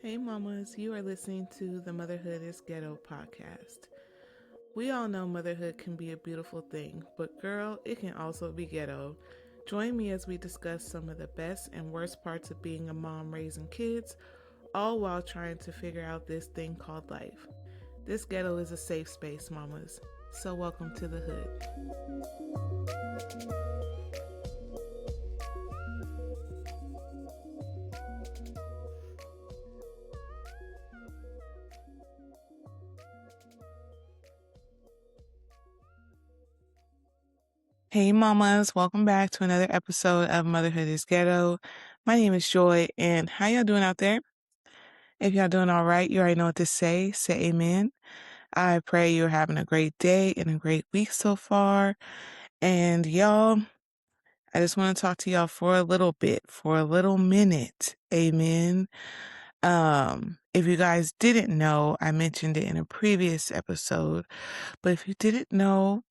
Hey mamas, you are listening to the Motherhood is Ghetto podcast. We all know motherhood can be a beautiful thing, but girl, it can also be ghetto. Join me as we discuss some of the best and worst parts of being a mom raising kids, all while trying to figure out this thing called life. This ghetto is a safe space, mamas. So welcome to the hood. Hey mamas, welcome back to another episode of Motherhood is Ghetto. My name is Joy, and how y'all doing out there? If y'all doing all right, you already know what to say. Say amen. I pray you're having a great day and a great week so far. And y'all, I just want to talk to y'all for a little bit, for a little minute. Amen. If you guys didn't know, I mentioned it in a previous episode, but if you didn't know,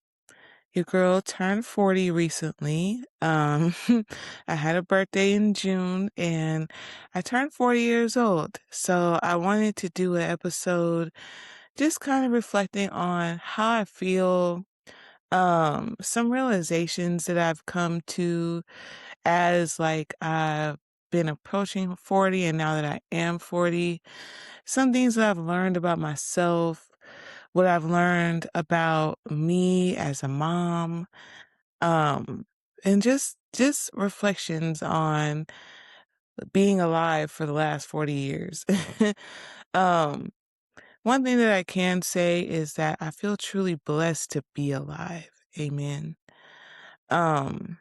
your girl turned 40 recently. I had a birthday in June and I turned 40 years old. So I wanted to do an episode just kind of reflecting on how I feel, some realizations that I've come to as I've been approaching 40 and now that I am 40, some things that I've learned about myself, what I've learned about me as a mom, um, and just reflections on being alive for the last 40 years. um, One thing that I can say is that I feel truly blessed to be alive. Amen. Um,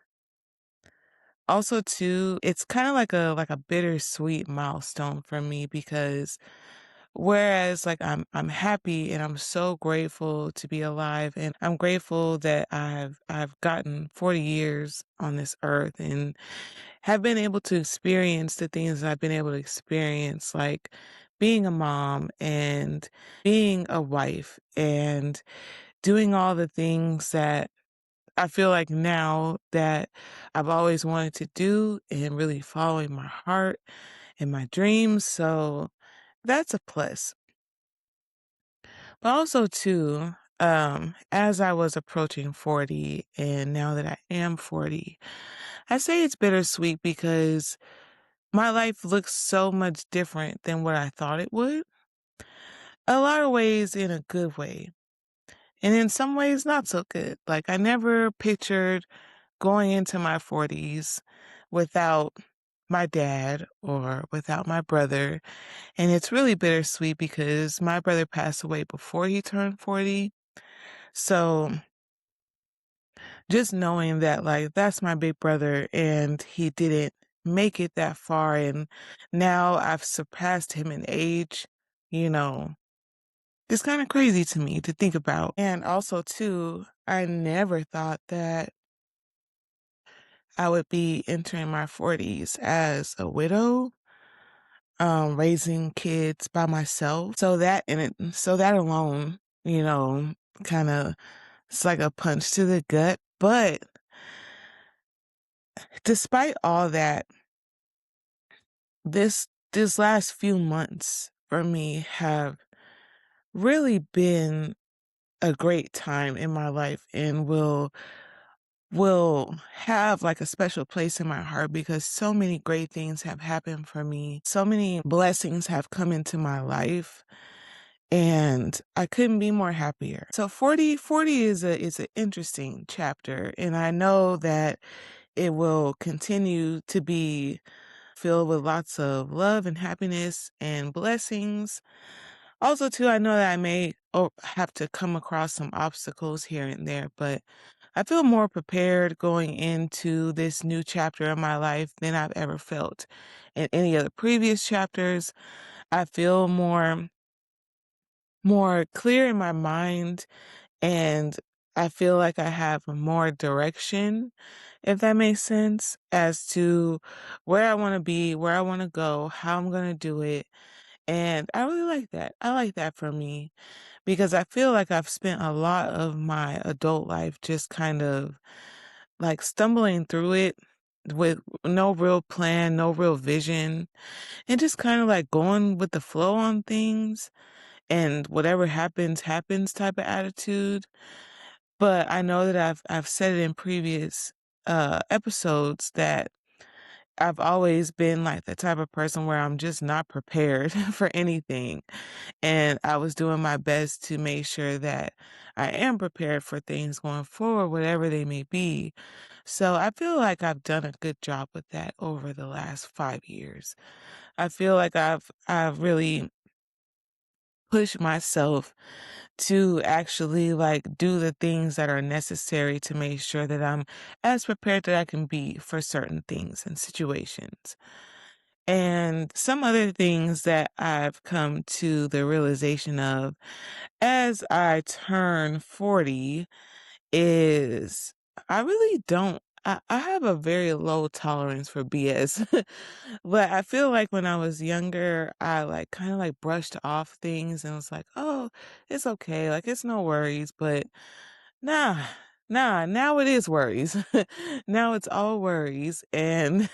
Also too, it's kind of like a bittersweet milestone for me because whereas I'm happy and I'm so grateful to be alive and I'm grateful that I've gotten 40 years on this earth and have been able to experience the things that I've been able to experience, like being a mom and being a wife and doing all the things that I feel like now that I've always wanted to do and really following my heart and my dreams. So that's a plus. But also too, as I was approaching 40 and now that I am 40, I say it's bittersweet because my life looks so much different than what I thought it would. A lot of ways in a good way. And in some ways not so good. Like I never pictured going into my 40s without my dad or without my brother. And it's really bittersweet because my brother passed away before he turned 40. So just knowing that that's my big brother and he didn't make it that far and now I've surpassed him in age, you know, it's kind of crazy to me to think about. And also too, I never thought that I would be entering my 40s as a widow, raising kids by myself. So that alone, kind of it's like a punch to the gut. But despite all that, this last few months for me have really been a great time in my life and will have like a special place in my heart because so many great things have happened for me. So many blessings have come into my life and I couldn't be more happier. So 40 is an interesting chapter and I know that it will continue to be filled with lots of love and happiness and blessings. Also, too, I know that I may have to come across some obstacles here and there, but I feel more prepared going into this new chapter of my life than I've ever felt in any of the previous chapters. I feel more clear in my mind and I feel like I have more direction, if that makes sense, as to where I want to be, where I want to go, how I'm going to do it. And I really like that. I like that for me because I feel like I've spent a lot of my adult life just kind of like stumbling through it with no real plan, no real vision, and just kind of like going with the flow on things and whatever happens, happens type of attitude. But I know that I've said it in previous episodes that I've always been like the type of person where I'm just not prepared for anything. And I was doing my best to make sure that I am prepared for things going forward, whatever they may be. So I feel like I've done a good job with that over the last 5 years. I feel like I've really pushed myself to actually like do the things that are necessary to make sure that I'm as prepared that I can be for certain things and situations. And some other things that I've come to the realization of as I turn 40 is I really don't I have a very low tolerance for BS. But I feel like when I was younger, I like kind of like brushed off things and was like, "Oh, it's okay. Like it's no worries." But nah, now it is worries. Now it's all worries and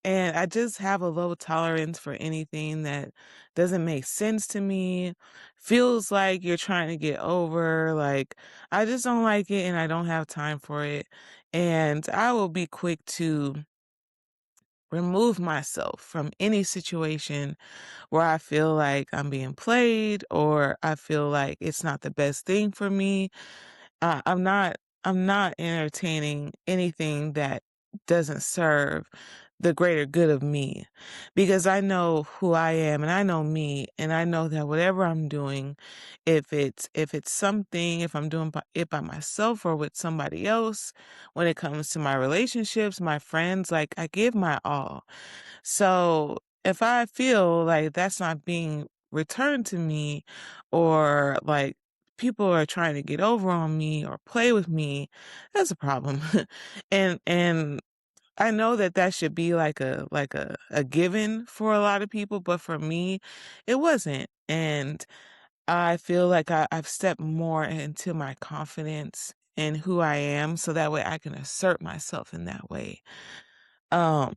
and I just have a low tolerance for anything that doesn't make sense to me, feels like you're trying to get over, like I just don't like it and I don't have time for it. And I will be quick to remove myself from any situation where I feel like I'm being played or I feel like it's not the best thing for me. I'm not entertaining anything that doesn't serve the greater good of me because I know who I am and I know me and I know that whatever I'm doing, if it's something, if I'm doing it by myself or with somebody else, when it comes to my relationships, my friends, like I give my all. So if I feel like that's not being returned to me or like people are trying to get over on me or play with me, that's a problem. And I know that that should be like a given for a lot of people, but for me, it wasn't. And I feel like I've stepped more into my confidence in who I am, so that way I can assert myself in that way. Um,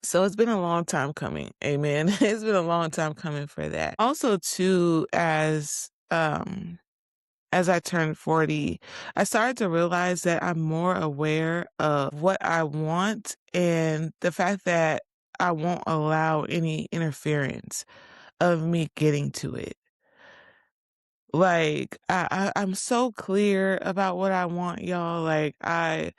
so it's been a long time coming. Amen. It's been a long time coming for that. Also, too, as I turned 40, I started to realize that I'm more aware of what I want and the fact that I won't allow any interference of me getting to it. Like I'm so clear about what I want, y'all. Like I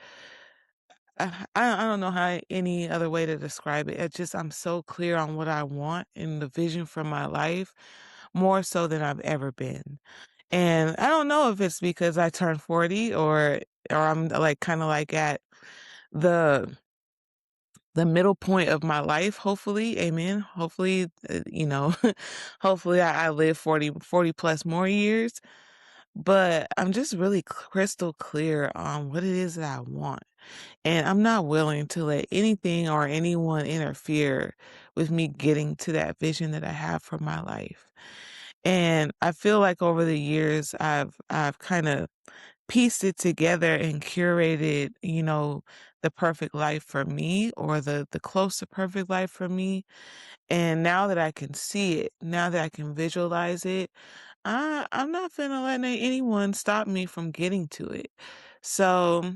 don't know how any other way to describe it. It's just I'm so clear on what I want and the vision for my life, more so than I've ever been. And I don't know if it's because I turned 40 or I'm like kind of like at the the middle point of my life, hopefully. Amen. Hopefully, hopefully I live 40 plus more years. But I'm just really crystal clear on what it is that I want. And I'm not willing to let anything or anyone interfere with me getting to that vision that I have for my life. And I feel like over the years I've kind of pieced it together and curated, the perfect life for me or the close to perfect life for me. And now that I can see it, now that I can visualize it, I'm not finna let anyone stop me from getting to it. So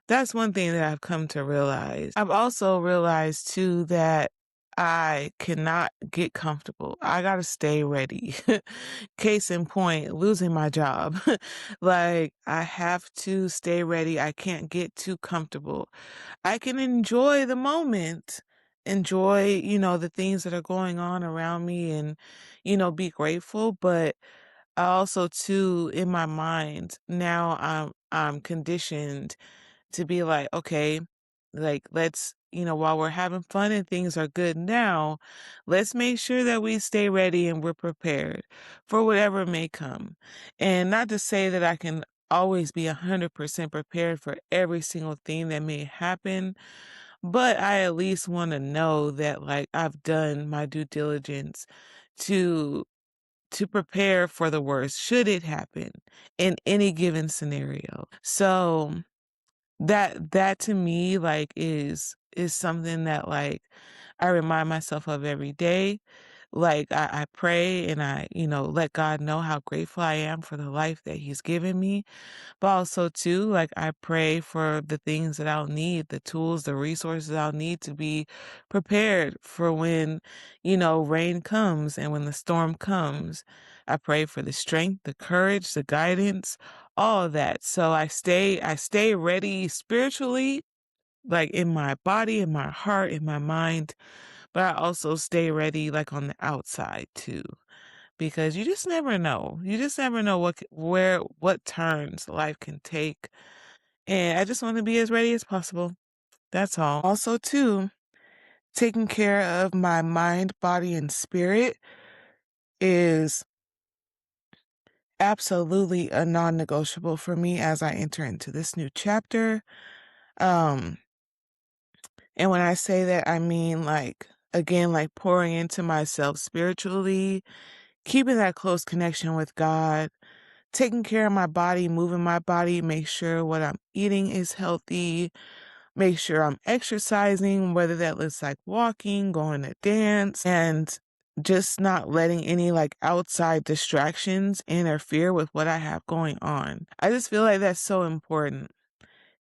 that's one thing that I've come to realize. I've also realized too that I cannot get comfortable. I gotta stay ready. Case in point, losing my job. Like, I have to stay ready. I can't get too comfortable. I can enjoy the moment, enjoy, the things that are going on around me and, be grateful. But I also too, in my mind, now I'm conditioned to be like, okay, like let's, while we're having fun and things are good now, let's make sure that we stay ready and we're prepared for whatever may come. And not to say that I can always be 100% prepared for every single thing that may happen, but I at least want to know that like I've done my due diligence to to prepare for the worst should it happen in any given scenario. So that to me, like, is something that, like, I remind myself of every day. Like, I pray and let God know how grateful I am for the life that He's given me. But also too, like, I pray for the things that I'll need, the tools, the resources I'll need to be prepared for when, rain comes and when the storm comes. I pray for the strength, the courage, the guidance, all of that. So I stay ready spiritually, like in my body, in my heart, in my mind, but I also stay ready like on the outside too, because you just never know. You just never know what turns life can take. And I just want to be as ready as possible. That's all. Also, too, taking care of my mind, body, and spirit is absolutely a non-negotiable for me as I enter into this new chapter. Um, and when I say that, I mean like, again, like pouring into myself spiritually, keeping that close connection with God, taking care of my body, moving my body, make sure what I'm eating is healthy, make sure I'm exercising, whether that looks like walking, going to dance, and just not letting any like outside distractions interfere with what I have going on. I just feel like that's so important.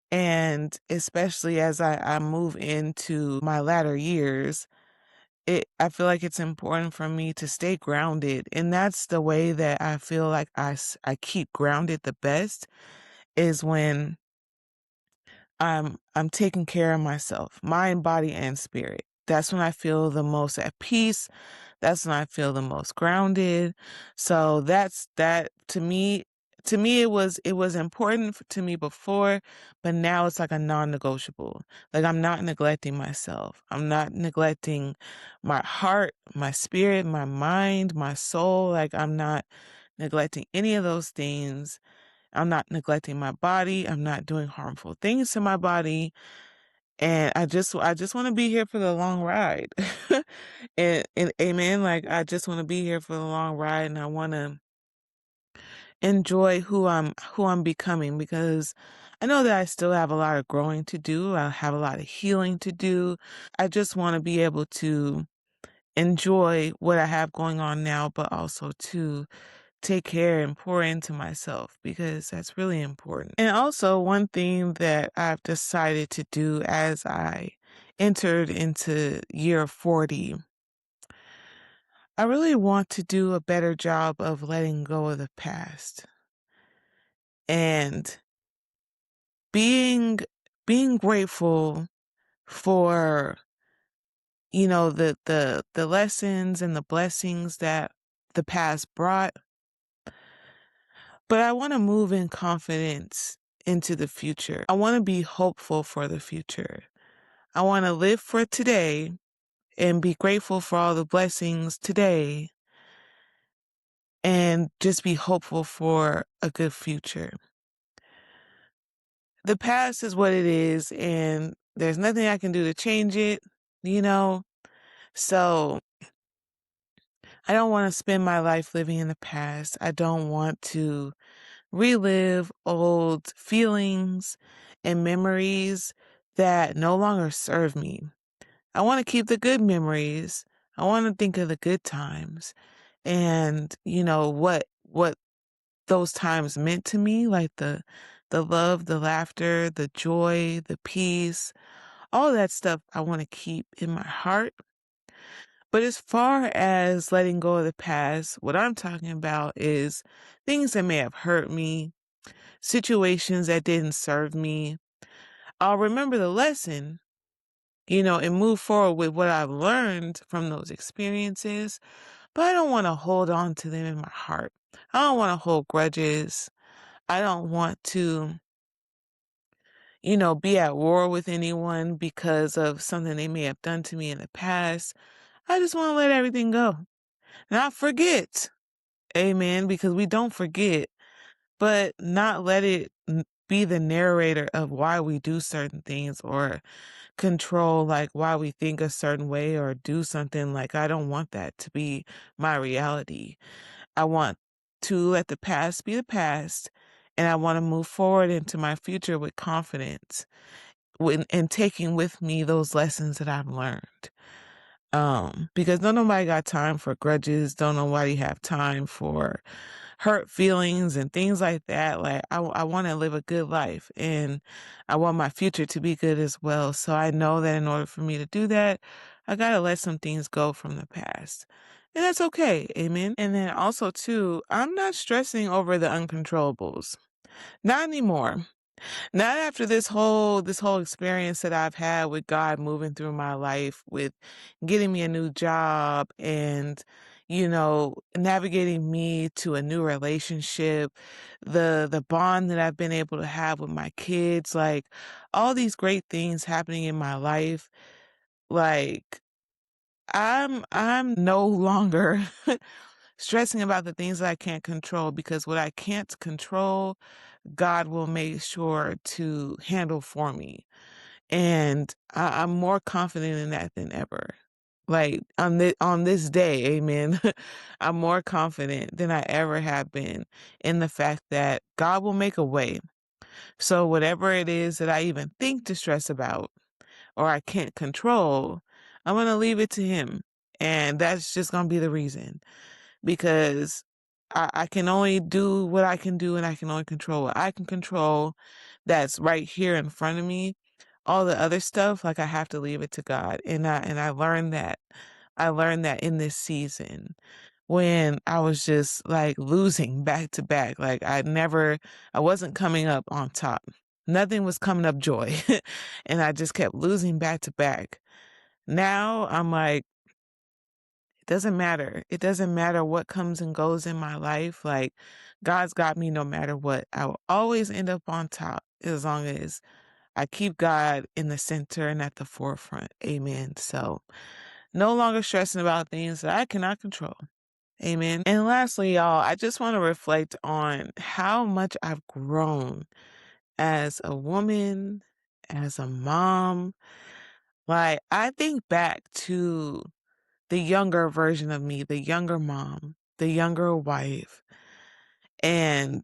And especially as I move into my latter years, I feel like it's important for me to stay grounded. And that's the way that I feel like I keep grounded the best is when I'm taking care of myself, mind, body, and spirit. That's when I feel the most at peace. That's when I feel the most grounded. So that's that to me. To me, it was important to me before, but now it's like a non-negotiable. Like I'm not neglecting myself. I'm not neglecting my heart, my spirit, my mind, my soul. Like I'm not neglecting any of those things. I'm not neglecting my body. I'm not doing harmful things to my body. And I just want to be here for the long ride. And amen. Like I just want to be here for the long ride and I want to enjoy who I'm becoming because I know that I still have a lot of growing to do. I have a lot of healing to do. I just want to be able to enjoy what I have going on now, but also to take care and pour into myself because that's really important. And also, one thing that I've decided to do as I entered into year 40, I really want to do a better job of letting go of the past and being being grateful for the lessons and the blessings that the past brought. But I want to move in confidence into the future. I want to be hopeful for the future. I want to live for today and be grateful for all the blessings today and just be hopeful for a good future. The past is what it is and there's nothing I can do to change it, you know? So I don't want to spend my life living in the past. I don't want to relive old feelings and memories that no longer serve me. I want to keep the good memories. I want to think of the good times and what those times meant to me, like the love, the laughter, the joy, the peace, all that stuff I want to keep in my heart. But as far as letting go of the past, what I'm talking about is things that may have hurt me, situations that didn't serve me. I'll remember the lesson, and move forward with what I've learned from those experiences, but I don't want to hold on to them in my heart. I don't want to hold grudges. I don't want to, be at war with anyone because of something they may have done to me in the past. I just want to let everything go. Not forget, amen, because we don't forget, but not let it be the narrator of why we do certain things or control like why we think a certain way or do something. Like I don't want that to be my reality. I want to let the past be the past and I want to move forward into my future with confidence and taking with me those lessons that I've learned. Because don't nobody got time for grudges. Don't nobody have time for hurt feelings and things like that. Like I want to live a good life and I want my future to be good as well. So I know that in order for me to do that, I got to let some things go from the past. And that's okay. Amen. And then also too, I'm not stressing over the uncontrollables. Not anymore. Not after this whole experience that I've had with God moving through my life, with getting me a new job and, navigating me to a new relationship, the bond that I've been able to have with my kids, like all these great things happening in my life. Like I'm no longer stressing about the things that I can't control, because what I can't control, God will make sure to handle for me. And I'm more confident in that than ever. Like on this day, amen. I'm more confident than I ever have been in the fact that God will make a way. So whatever it is that I even think to stress about or I can't control, I'm going to leave it to him. And that's just going to be the reason, because I can only do what I can do and I can only control what I can control. That's right here in front of me. All the other stuff, like I have to leave it to God. And I learned that. I learned that in this season when I was just like losing back to back. Like I wasn't coming up on top. Nothing was coming up joy. And I just kept losing back to back. Now I'm like, it doesn't matter. It doesn't matter what comes and goes in my life. Like, God's got me no matter what. I will always end up on top as long as I keep God in the center and at the forefront. Amen. So, no longer stressing about things that I cannot control. Amen. And lastly, y'all, I just want to reflect on how much I've grown as a woman, as a mom. Like, I think back to the younger version of me, the younger mom, the younger wife. And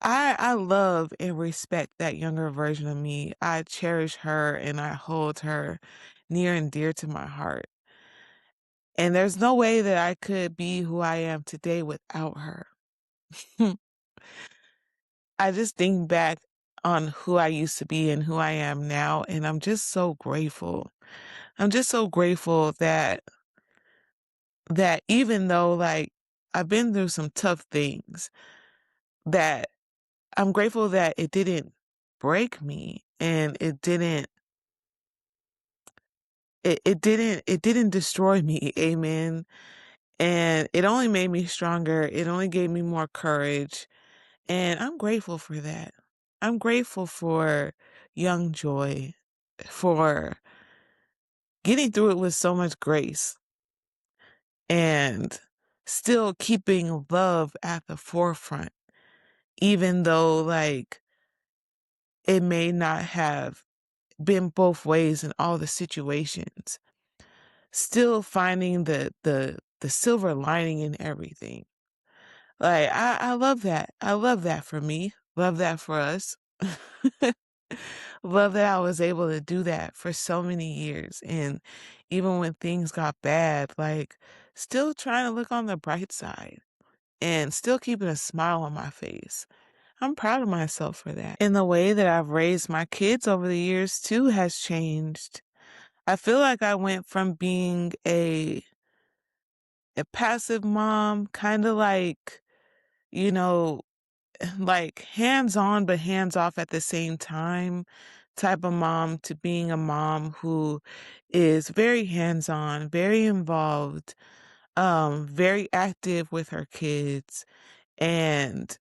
I love and respect that younger version of me. I cherish her and I hold her near and dear to my heart. And there's no way that I could be who I am today without her. I just think back on who I used to be and who I am now, and I'm just so grateful. I'm just so grateful that even though like I've been through some tough things, that I'm grateful that it didn't break me and it didn't destroy me. Amen. And it only made me stronger. It only gave me more courage. And I'm grateful for that. I'm grateful for young Joy, for getting through it with so much grace and still keeping love at the forefront, even though like it may not have been both ways in all the situations, still finding the silver lining in everything. Like I love that. I love that for me. Love that for us. Love that I was able to do that for so many years. And even when things got bad, like still trying to look on the bright side and still keeping a smile on my face. I'm proud of myself for that. And the way that I've raised my kids over the years too has changed. I feel like I went from being a passive mom, kind of like, you know, like hands on but hands off at the same time type of mom, to being a mom who is very hands on, very involved, very active with her kids, and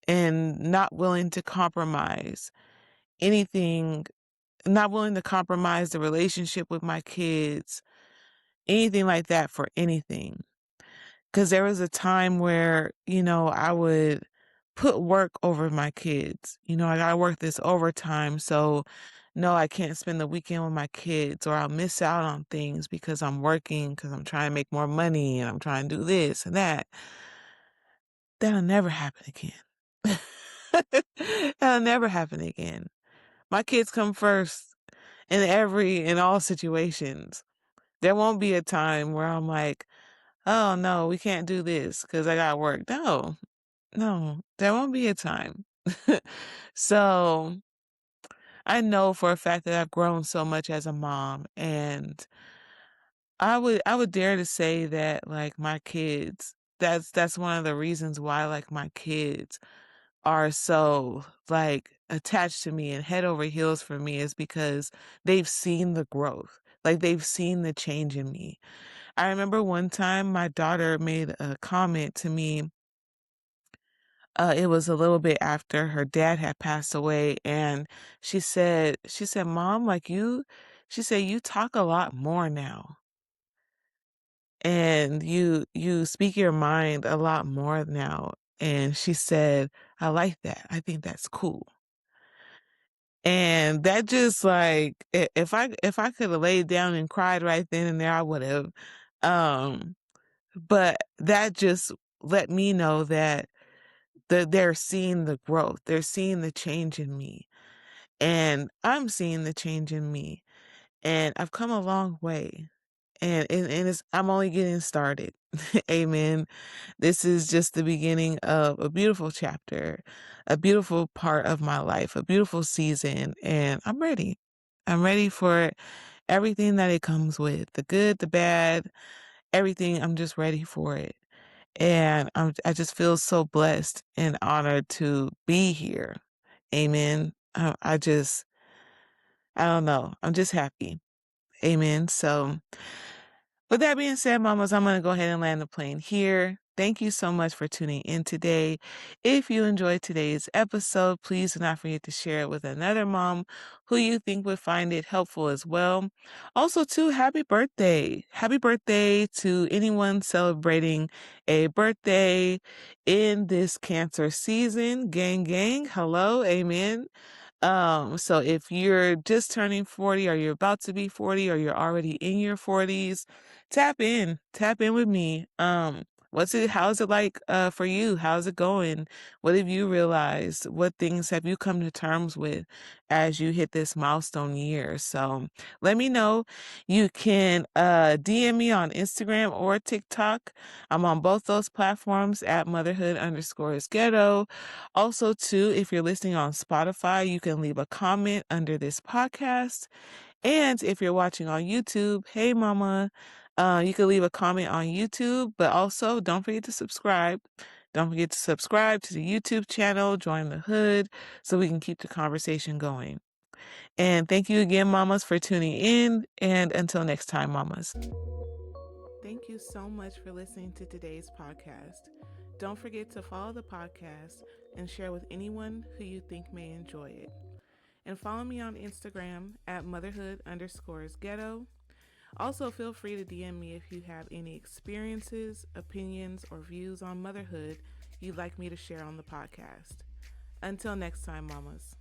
not willing to compromise anything, not willing to compromise the relationship with my kids, anything like that for anything. Because there was a time where, I would put work over my kids. I got to work this overtime. So, no, I can't spend the weekend with my kids, or I'll miss out on things because I'm working, because I'm trying to make more money and I'm trying to do this and that. That'll never happen again. That'll never happen again. My kids come first in all situations. There won't be a time where I'm like, oh no, we can't do this because I got work. No, no, there won't be a time. So I know for a fact that I've grown so much as a mom, and I would dare to say that like my kids, that's one of the reasons why like my kids are so like attached to me and head over heels for me is because they've seen the growth. Like they've seen the change in me. I remember one time my daughter made a comment to me. It was a little bit after her dad had passed away, and she said, Mom, like she said, you talk a lot more now. And you speak your mind a lot more now. And she said, I like that. I think that's cool. And that just like if I could have laid down and cried right then and there, I would have. Um, but that just let me know that they're seeing the growth. They're seeing the change in me. And I'm seeing the change in me. And I've come a long way. And it's I'm only getting started. Amen. This is just the beginning of a beautiful chapter, a beautiful part of my life, a beautiful season, and I'm ready. I'm ready for everything that it comes with, the good, the bad, everything. I'm just ready for it. And I just feel so blessed and honored to be here. Amen. I don't know. I'm just happy. Amen. So, with that being said, mamas, I'm going to go ahead and land the plane here. Thank you so much for tuning in today. If you enjoyed today's episode, please do not forget to share it with another mom who you think would find it helpful as well. Also, too, happy birthday. Happy birthday to anyone celebrating a birthday in this Cancer season. Gang, gang. Hello. Amen. So if you're just turning 40 or you're about to be 40 or you're already in your 40s, tap in with me. How's it like, for you? How's it going? What have you realized? What things have you come to terms with as you hit this milestone year? So let me know. You can, DM me on Instagram or TikTok. I'm on both those platforms at motherhood_ghetto. Also, too, if you're listening on Spotify, you can leave a comment under this podcast. And if you're watching on YouTube, hey mama, you can leave a comment on YouTube, but also don't forget to subscribe. Don't forget to subscribe to the YouTube channel, join the hood so we can keep the conversation going. And thank you again, mamas, for tuning in. And until next time, mamas. Thank you so much for listening to today's podcast. Don't forget to follow the podcast and share with anyone who you think may enjoy it. And follow me on Instagram at motherhood_ghetto. Also, feel free to DM me if you have any experiences, opinions, or views on motherhood you'd like me to share on the podcast. Until next time, mamas.